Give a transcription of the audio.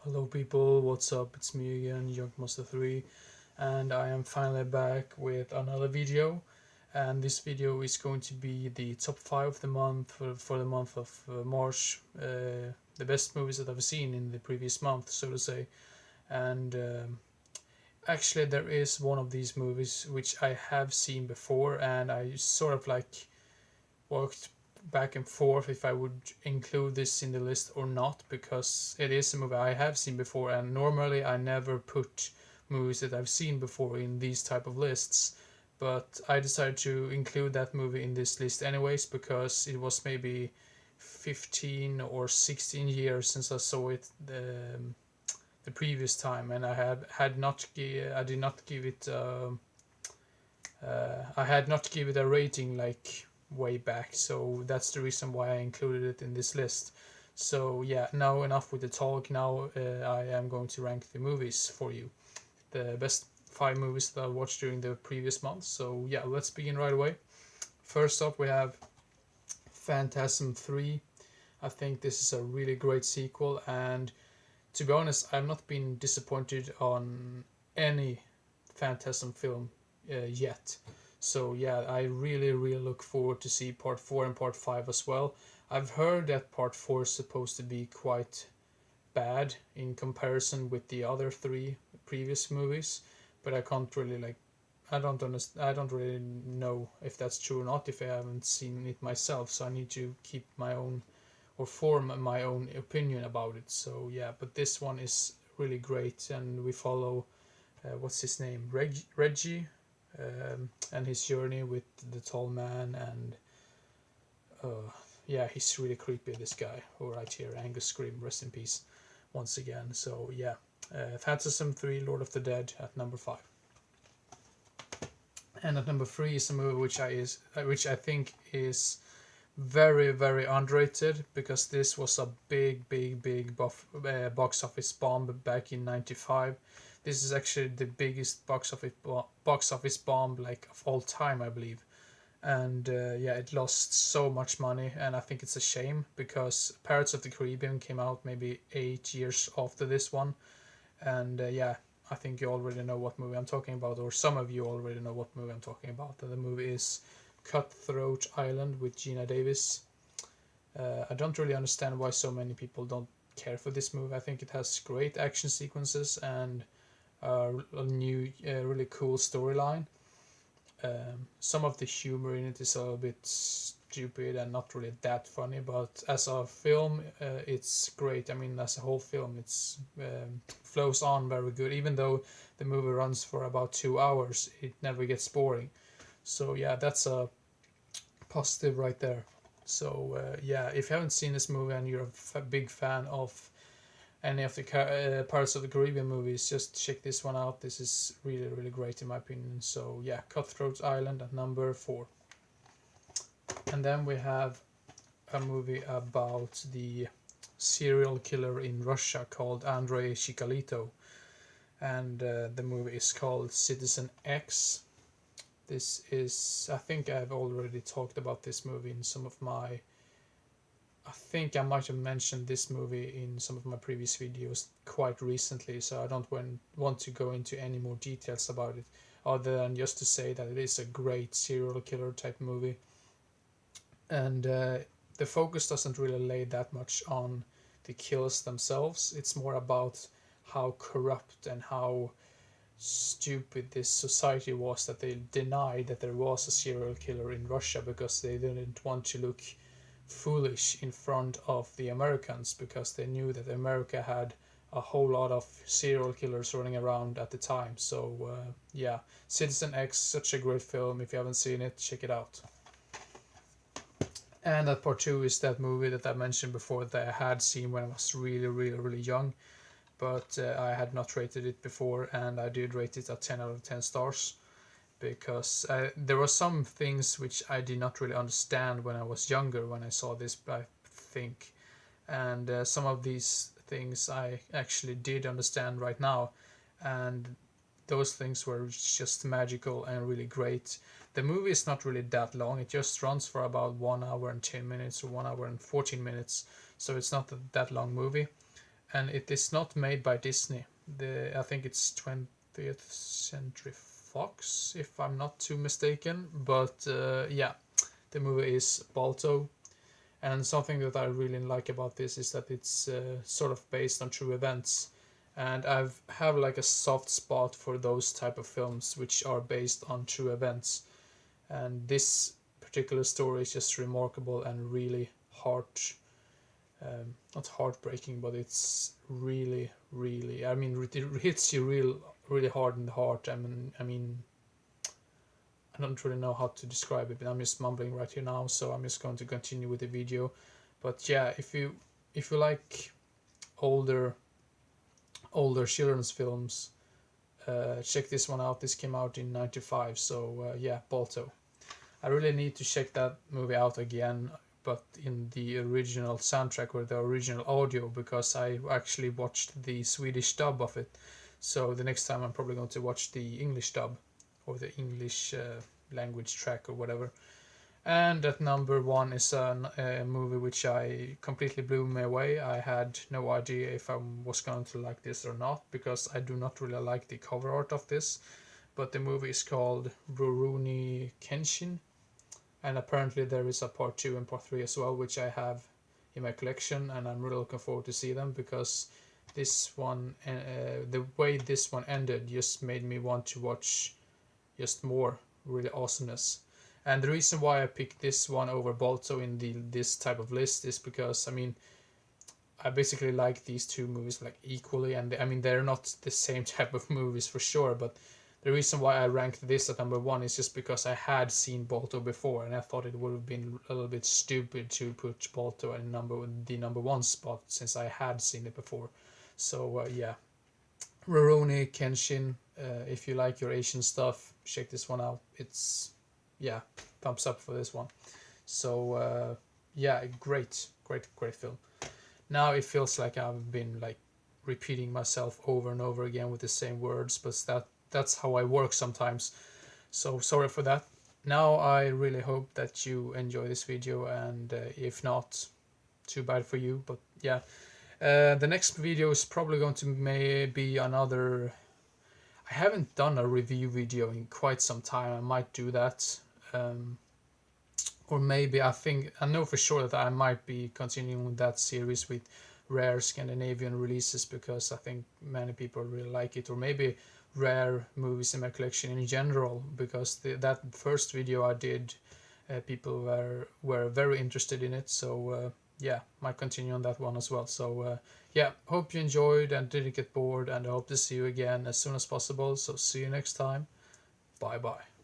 Hello people, what's up? It's me again, Youngmaster3, and I am finally back with another video. And this video is going to be the top 5 of the month for the month of March, the best movies that I've seen in the previous month, so to say. And actually there is one of these movies which I have seen before, and I sort of like worked back and forth if I would include this in the list or not, because it is a movie I have seen before, and normally I never put movies that I've seen before in these type of lists. But I decided to include that movie in this list anyways, because it was maybe 15 or 16 years since I saw it the previous time, and I did not give it I had not give it a rating like way back, so that's the reason why I included it in this list. So yeah, now enough with the talk. Now I am going to rank the movies for you, the best 5 movies that I watched during the previous month. So yeah, let's begin right away. First up, we have Phantasm 3. I think this is a really great sequel, and to be honest, I've not been disappointed on any Phantasm film yet. So yeah, I really look forward to see part 4 and part 5 as well. I've heard that part 4 is supposed to be quite bad in comparison with the other 3 previous movies, but I can't really like I don't really know if that's true or not if I haven't seen it myself, so I need to keep my own or form my own opinion about it. So yeah, but this one is really great, and we follow what's his name, Reggie, and his journey with the tall man, and yeah, he's really creepy, this guy. All right, here, Angus Scream, rest in peace once again. So yeah, Phantasm 3, Lord of the Dead at number 5. And at number 3 is a movie which I think is very underrated, because this was a big box office bomb back in '95. This is actually the biggest box office bomb like of all time, I believe. And yeah, it lost so much money, and I think it's a shame, because Pirates of the Caribbean came out maybe 8 years after this one. And yeah, I think you already know what movie I'm talking about, or some of you already know what movie I'm talking about. And the movie is Cutthroat Island with Gina Davis. I don't really understand why so many people don't care for this movie. I think it has great action sequences and a new, really cool storyline. Some of the humor in it is a little bit stupid and not really that funny, but as a film, it's great. I mean, as a whole film, it's flows on very good. Even though the movie runs for about 2 hours, it never gets boring. So yeah, that's a positive right there. So yeah, if you haven't seen this movie and you're a big fan of any of the Pirates of the Caribbean movies, just check this one out. This is really great in my opinion. So yeah, Cutthroat Island at number 4. And then we have a movie about the serial killer in Russia called Andrei Chikatilo, and the movie is called Citizen X. This is, I think I've already talked about this movie in some of my, I think I might have mentioned this movie in some of my previous videos quite recently, so I don't want to go into any more details about it, other than just to say that it is a great serial killer type movie. And the focus doesn't really lay that much on the kills themselves. It's more about how corrupt and how stupid this society was, that they denied that there was a serial killer in Russia because they didn't want to look foolish in front of the Americans, because they knew that America had a whole lot of serial killers running around at the time. So yeah, Citizen X, such a great film. If you haven't seen it, check it out. And at part 2 is that movie that I mentioned before that I had seen when I was really young, but I had not rated it before, and I did rate it at 10 out of 10 stars, because there were some things which I did not really understand when I was younger when I saw this, I think, and some of these things I actually did understand right now, and those things were just magical and really great. The movie is not really that long. It just runs for about 1 hour and 10 minutes or 1 hour and 14 minutes, so it's not that long movie. and it is not made by Disney. I think it's 20th Century Fox, if I'm not too mistaken. But yeah, the movie is Balto, and something that I really like about this is that it's sort of based on true events, and have like a soft spot for those type of films which are based on true events, and this particular story is just remarkable and really not heartbreaking, but it's really, really. I mean, it hits you really hard in the heart. I mean, I don't really know how to describe it, but I'm just mumbling right here now, so I'm just going to continue with the video. But yeah, if you like older children's films, check this one out. This came out in '95, so yeah, Balto. I really need to check that movie out again, but in the original soundtrack or the original audio, because I actually watched the Swedish dub of it. So the next time I'm probably going to watch the English dub or the English language track or whatever. And at number one is a movie which I completely blew me away. I had no idea if I was going to like this or not, because I do not really like the cover art of this. But the movie is called Rurouni Kenshin, and apparently there is a part 2 and part 3 as well, which I have in my collection, and I'm really looking forward to see them, because this one, the way this one ended, just made me want to watch just more really awesomeness. And the reason why I picked this one over Balto in this type of list is because, I mean, I basically like these two movies like equally, and I mean, they're not the same type of movies for sure, but the reason why I ranked this at number one is just because I had seen Balto before, and I thought it would have been a little bit stupid to put Balto in the number one spot, since I had seen it before. So yeah, Rurouni Kenshin. If you like your Asian stuff, check this one out. It's, yeah, thumbs up for this one. So yeah, great film. Now it feels like I've been like repeating myself over and over again with the same words, but that's how I work sometimes. So sorry for that. Now I really hope that you enjoy this video, and if not, too bad for you. But yeah, the next video is probably going to maybe another. I haven't done a review video in quite some time. I might do that. Or maybe I know for sure that I might be continuing that series with rare Scandinavian releases, because I think many people really like it, or maybe rare movies in my collection in general, because that first video I did, people were very interested in it. So yeah, might continue on that one as well. So yeah, hope you enjoyed and didn't get bored, and I hope to see you again as soon as possible. So see you next time. Bye bye.